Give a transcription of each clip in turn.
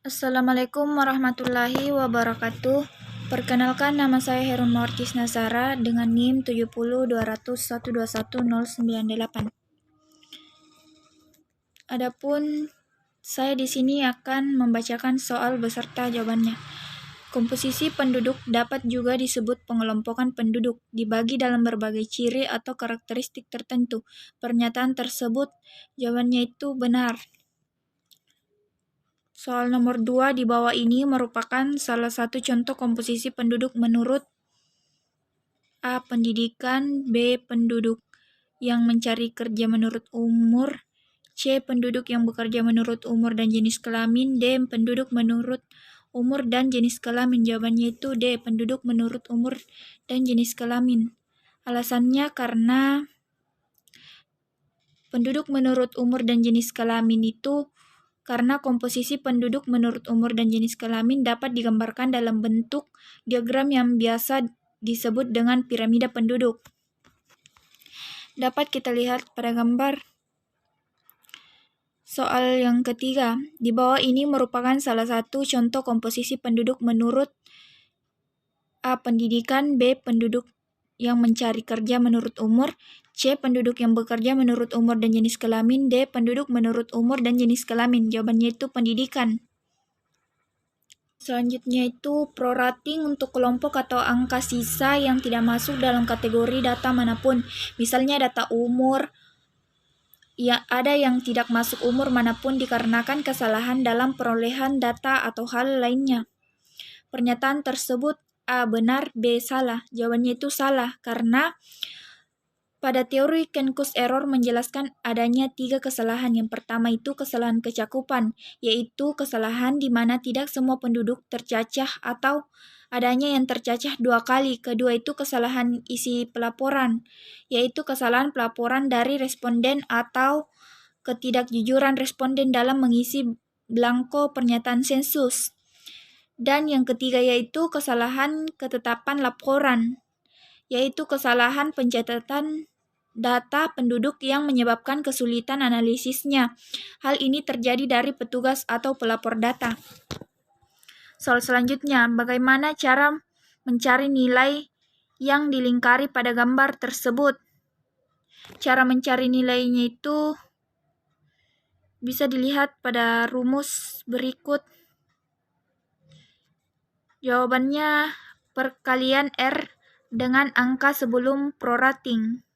Assalamualaikum warahmatullahi wabarakatuh. Perkenalkan, nama saya Herun Mawarkis Nazara dengan NIM 7020121098. Adapun saya di sini akan membacakan soal beserta jawabannya. Komposisi penduduk dapat juga disebut pengelompokan penduduk, dibagi dalam berbagai ciri atau karakteristik tertentu. Pernyataan tersebut jawabannya itu benar. Soal nomor 2 di bawah ini merupakan salah satu contoh komposisi penduduk menurut A. Pendidikan, B. Penduduk yang mencari kerja menurut umur, C. Penduduk yang bekerja menurut umur dan jenis kelamin, D. Penduduk menurut umur dan jenis kelamin. Jawabannya itu D. Penduduk menurut umur dan jenis kelamin. Alasannya karena penduduk menurut umur dan jenis kelamin itu karena komposisi penduduk menurut umur dan jenis kelamin dapat digambarkan dalam bentuk diagram yang biasa disebut dengan piramida penduduk. Dapat kita lihat pada gambar. Soal yang ketiga, di bawah ini merupakan salah satu contoh komposisi penduduk menurut A. Pendidikan, B. Penduduk yang mencari kerja menurut umur, C. Penduduk yang bekerja menurut umur dan jenis kelamin, D. Penduduk menurut umur dan jenis kelamin. Jawabannya itu pendidikan. Selanjutnya itu prorating untuk kelompok atau angka sisa yang tidak masuk dalam kategori data manapun. Misalnya data umur, ya ada yang tidak masuk umur manapun dikarenakan kesalahan dalam perolehan data atau hal lainnya. Pernyataan tersebut A. benar, B. salah. Jawabannya itu salah karena pada teori Kenkos error menjelaskan adanya 3 kesalahan. Yang pertama itu kesalahan kecakupan, yaitu kesalahan di mana tidak semua penduduk tercacah atau adanya yang tercacah 2 kali. Kedua itu kesalahan isi pelaporan, yaitu kesalahan pelaporan dari responden atau ketidakjujuran responden dalam mengisi blanko pernyataan sensus. Dan yang ketiga yaitu kesalahan ketetapan laporan, yaitu kesalahan pencatatan data penduduk yang menyebabkan kesulitan analisisnya. Hal ini terjadi dari petugas atau pelapor data. Soal selanjutnya, bagaimana cara mencari nilai yang dilingkari pada gambar tersebut? Cara mencari nilainya itu bisa dilihat pada rumus berikut. Jawabannya perkalian R dengan angka sebelum prorating.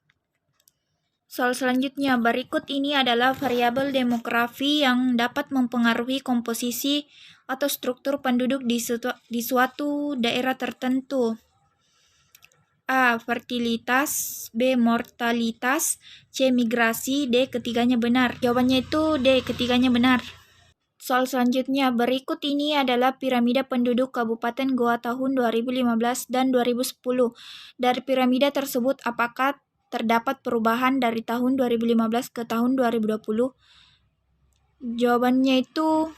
Soal selanjutnya, berikut ini adalah variabel demografi yang dapat mempengaruhi komposisi atau struktur penduduk di suatu daerah tertentu. A. Fertilitas, B. Mortalitas, C. Migrasi, D. Ketiganya benar. Jawabannya itu D. Ketiganya benar. Soal selanjutnya, berikut ini adalah piramida penduduk Kabupaten Goa tahun 2015 dan 2010. Dari piramida tersebut, apakah terdapat perubahan dari tahun 2015 ke tahun 2020? Jawabannya itu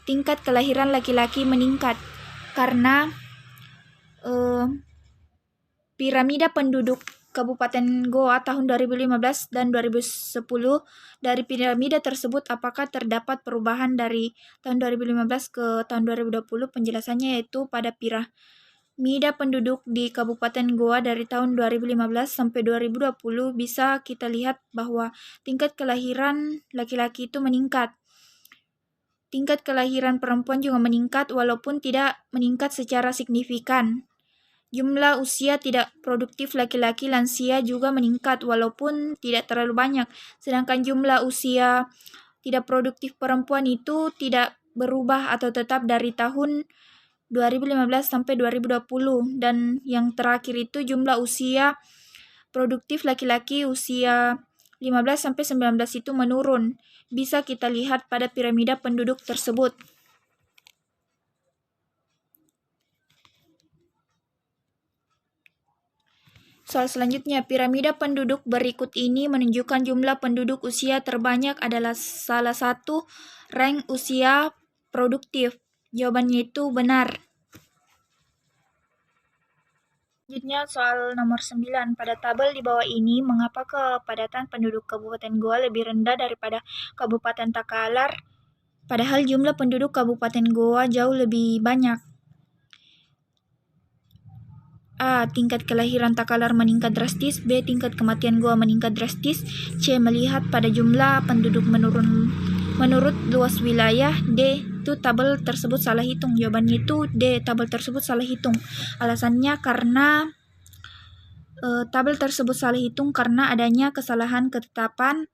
tingkat kelahiran laki-laki meningkat karena piramida penduduk Kabupaten Goa tahun 2015 dan 2010. Dari piramida tersebut apakah terdapat perubahan dari tahun 2015 ke tahun 2020? Penjelasannya yaitu pada piramida penduduk di Kabupaten Goa dari tahun 2015 sampai 2020 bisa kita lihat bahwa tingkat kelahiran laki-laki itu meningkat. Tingkat kelahiran perempuan juga meningkat walaupun tidak meningkat secara signifikan. Jumlah usia tidak produktif laki-laki lansia juga meningkat walaupun tidak terlalu banyak. Sedangkan jumlah usia tidak produktif perempuan itu tidak berubah atau tetap dari tahun 2015 sampai 2020. Dan yang terakhir itu jumlah usia produktif laki-laki usia 15 sampai 19 itu menurun. Bisa kita lihat pada piramida penduduk tersebut. Soal selanjutnya, piramida penduduk berikut ini menunjukkan jumlah penduduk usia terbanyak adalah salah satu rank usia produktif. Jawabannya itu benar. Selanjutnya soal nomor 9. Pada tabel di bawah ini, mengapa kepadatan penduduk Kabupaten Goa lebih rendah daripada Kabupaten Takalar Padahal jumlah penduduk Kabupaten Goa jauh lebih banyak. A. Tingkat kelahiran Takalar meningkat drastis. B. Tingkat kematian Goa meningkat drastis. C. Melihat pada jumlah penduduk menurut luas wilayah. D. Itu tabel tersebut salah hitung. Jawabannya itu D. Tabel tersebut salah hitung. Alasannya karena tabel tersebut salah hitung karena adanya kesalahan ketetapan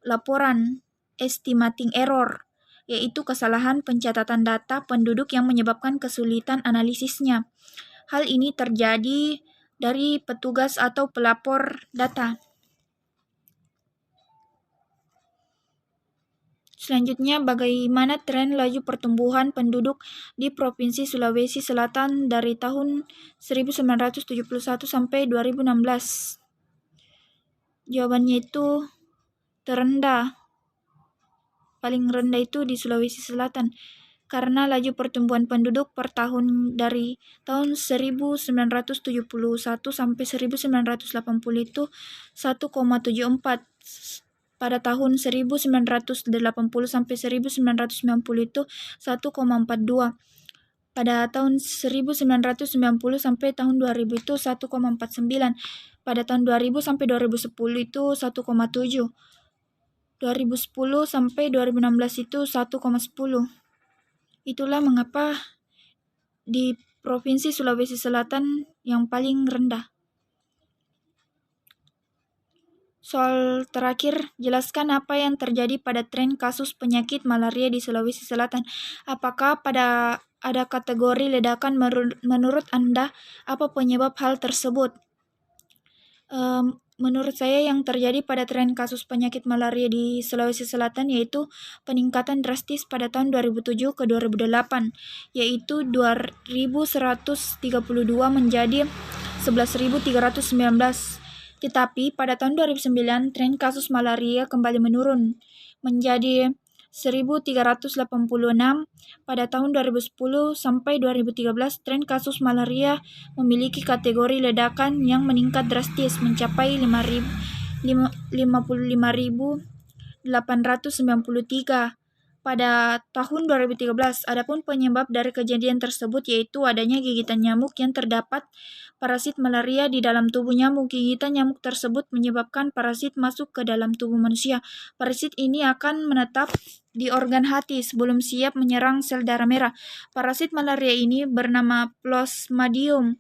laporan estimating error, yaitu kesalahan pencatatan data penduduk yang menyebabkan kesulitan analisisnya. Hal ini terjadi dari petugas atau pelapor data. Selanjutnya, bagaimana tren laju pertumbuhan penduduk di Provinsi Sulawesi Selatan dari tahun 1971 sampai 2016? Jawabannya itu terendah. Paling rendah itu di Sulawesi Selatan. Karena laju pertumbuhan penduduk per tahun dari tahun 1971 sampai 1980 itu 1,74. Pada tahun 1980 sampai 1990 itu 1,42. Pada tahun 1990 sampai tahun 2000 itu 1,49. Pada tahun 2000 sampai 2010 itu 1,7. 2010 sampai 2016 itu 1,10. Itulah mengapa di Provinsi Sulawesi Selatan yang paling rendah. Soal terakhir, jelaskan apa yang terjadi pada tren kasus penyakit malaria di Sulawesi Selatan. Apakah ada kategori ledakan menurut Anda? Apa penyebab hal tersebut? Menurut saya yang terjadi pada tren kasus penyakit malaria di Sulawesi Selatan yaitu peningkatan drastis pada tahun 2007 ke 2008, yaitu 2.132 menjadi 11.319. Tetapi pada tahun 2009 tren kasus malaria kembali menurun menjadi 1.386. Pada tahun 2010 sampai 2013 tren kasus malaria memiliki kategori ledakan yang meningkat drastis mencapai 55.893 pada tahun 2013. Adapun penyebab dari kejadian tersebut yaitu adanya gigitan nyamuk yang terdapat parasit malaria di dalam tubuh nyamuk. Gigitan nyamuk tersebut menyebabkan parasit masuk ke dalam tubuh manusia. Parasit ini akan menetap di organ hati sebelum siap menyerang sel darah merah. Parasit malaria ini bernama Plasmodium.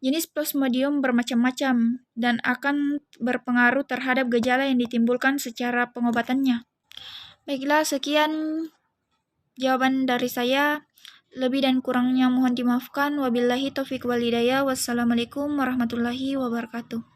Jenis Plasmodium bermacam-macam dan akan berpengaruh terhadap gejala yang ditimbulkan secara pengobatannya. Baiklah, sekian jawaban dari saya. Lebih dan kurangnya mohon dimaafkan. Wabillahi taufiq wal hidayah. Wassalamualaikum warahmatullahi wabarakatuh.